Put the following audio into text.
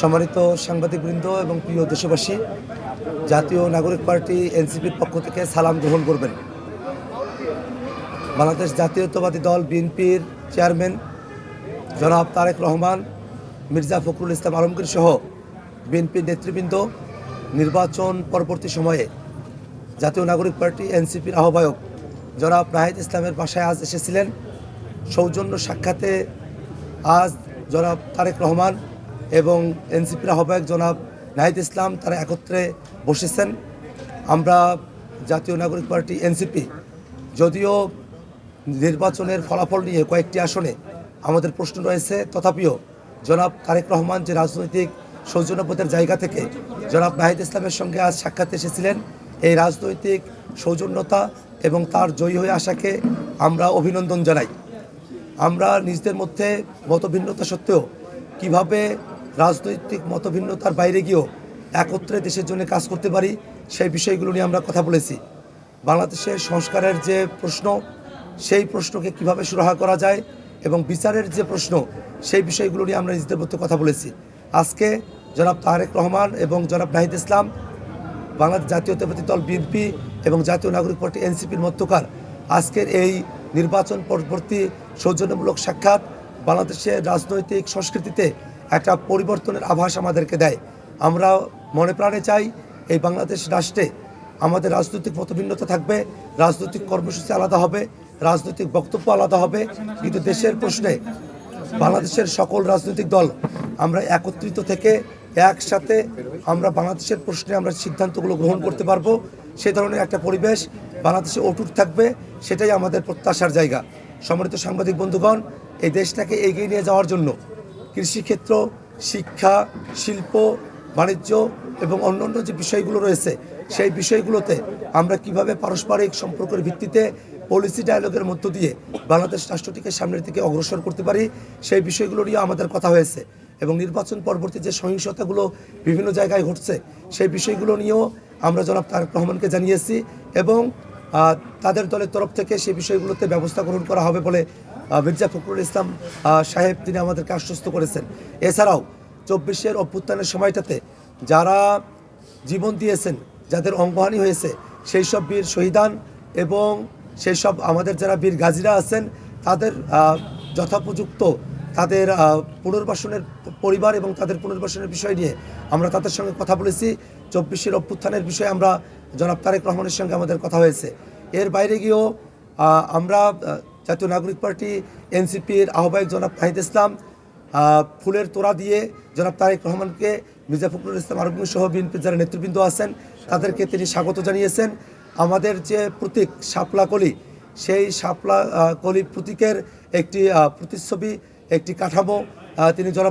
সম্মানিত সাংবাদিকবৃন্দ এবং প্রিয় দেশবাসী, জাতীয় নাগরিক পার্টি এনসিপির পক্ষ থেকে সালাম গ্রহণ করবেন। বাংলাদেশ জাতীয়তাবাদী দল বিএনপির চেয়ারম্যান জনাব তারেক রহমান, মির্জা ফখরুল ইসলাম আলমগীর সহ বিএনপির নেতৃবৃন্দ নির্বাচন পরবর্তী সময়ে জাতীয় নাগরিক পার্টি এনসিপির আহ্বায়ক জনাব নাহিদ ইসলামের বাসায় আজ এসেছিলেন। সৌজন্য সাক্ষাতে আজ জনাব তারেক রহমান এবং এনসিপির আহ্বায়ক জনাব নাহিদ ইসলাম তারা একত্রে বসেছেন। আমরা জাতীয় নাগরিক পার্টি এনসিপি যদিও নির্বাচনের ফলাফল নিয়ে কয়েকটি আসনে আমাদের প্রশ্ন রয়েছে, তথাপিও জনাব তারেক রহমান যে রাজনৈতিক সৌজন্যবোধের জায়গা থেকে জনাব নাহিদ ইসলামের সঙ্গে আজ সাক্ষাৎ এসেছিলেন, এই রাজনৈতিক সৌজন্যতা এবং তার জয়ী হয়ে আসাকে আমরা অভিনন্দন জানাই। আমরা নিজেদের মধ্যে মতভিন্নতা সত্ত্বেও কিভাবে রাজনৈতিক মতভিন্নতার বাইরে গিয়েও একত্রে দেশের জন্য কাজ করতে পারি সেই বিষয়গুলো নিয়ে আমরা কথা বলেছি। বাংলাদেশের সংস্কারের যে প্রশ্ন, সেই প্রশ্নকে কিভাবে সুরাহা করা যায় এবং বিচারের যে প্রশ্ন, সেই বিষয়গুলো নিয়ে আমরা নিজেদের মধ্যে কথা বলেছি। আজকে জনাব তারেক রহমান এবং জনাব নাহিদ ইসলাম বাংলাদেশ জাতীয়তাবাদী দল বিএনপি এবং জাতীয় নাগরিক পার্টি এনসিপির মধ্যকার আজকের এই নির্বাচন পরবর্তী সৌজন্যমূলক সাক্ষাৎ বাংলাদেশের রাজনৈতিক সংস্কৃতিতে একটা পরিবর্তনের আভাস আমাদেরকে দেয়। আমরা মনে প্রাণে চাই এই বাংলাদেশ রাষ্ট্রে আমাদের রাজনৈতিক মতভিন্নতা থাকবে, রাজনৈতিক কর্মসূচি আলাদা হবে, রাজনৈতিক বক্তব্য আলাদা হবে, কিন্তু দেশের প্রশ্নে বাংলাদেশের সকল রাজনৈতিক দল আমরা একত্রিত থেকে একসাথে আমরা বাংলাদেশের প্রশ্নে আমরা সিদ্ধান্তগুলো গ্রহণ করতে পারবো। সে ধরনের একটা পরিবেশ বাংলাদেশে অটুট থাকবে, সেটাই আমাদের প্রত্যাশার জায়গা। সম্মানিত সাংবাদিক বন্ধুগণ, এই দেশটাকে এগিয়ে নিয়ে যাওয়ার জন্য কৃষিক্ষেত্র, শিক্ষা, শিল্প, বাণিজ্য এবং অন্যান্য যে বিষয়গুলো রয়েছে, সেই বিষয়গুলোতে আমরা কিভাবে পারস্পরিক সম্পর্কের ভিত্তিতে পলিসি ডায়ালগের মধ্য দিয়ে বাংলাদেশ রাষ্ট্রটিকে সামনের দিকে অগ্রসর করতে পারি, সেই বিষয়গুলো নিয়ে আমাদের কথা হয়েছে। এবং নির্বাচন পরবর্তী যে সহিংসতাগুলো বিভিন্ন জায়গায় ঘটছে, সেই বিষয়গুলো নিয়েও আমরা জনাব তারেক রহমানকে জানিয়েছি এবং তাদের দলের তরফ থেকে সেই বিষয়গুলোতে ব্যবস্থা গ্রহণ করা হবে বলে মির্জা ফখরুল ইসলাম সাহেব তিনি আমাদেরকে আশ্বস্ত করেছেন। এছাড়াও 24-এর অভ্যুত্থানের সময়টাতে যারা জীবন দিয়েছেন, যাদের অঙ্গহানি হয়েছে, সেই সব বীর শহীদান এবং সেই সব আমাদের যারা বীর গাজীরা আছেন, তাদের যথোপযুক্ত তাদের পুনর্বাসনের পরিবার এবং তাদের পুনর্বাসনের বিষয় নিয়ে আমরা তাদের সঙ্গে কথা বলেছি। 24-এর অভ্যুত্থানের বিষয়ে আমরা জনাব তারেক রহমানের সঙ্গে আমাদের কথা হয়েছে। এর বাইরে গিয়েও আমরা জাতীয় নাগরিক পার্টি এনসিপির আহ্বায়ক জনাব নাহিদ ইসলাম ফুলের তোড়া দিয়ে জনাব তারেক রহমানকে, মির্জা ফখরুল ইসলাম আলমগীর সহ বিএনপির যারা নেতৃবৃন্দ আছেন তাদেরকে তিনি স্বাগত জানিয়েছেন। আমাদের যে প্রতীক শাপলা কলি, সেই শাপলা কলি প্রতীকের একটি প্রতিচ্ছবি, একটি কাঠামো তিনি জনাব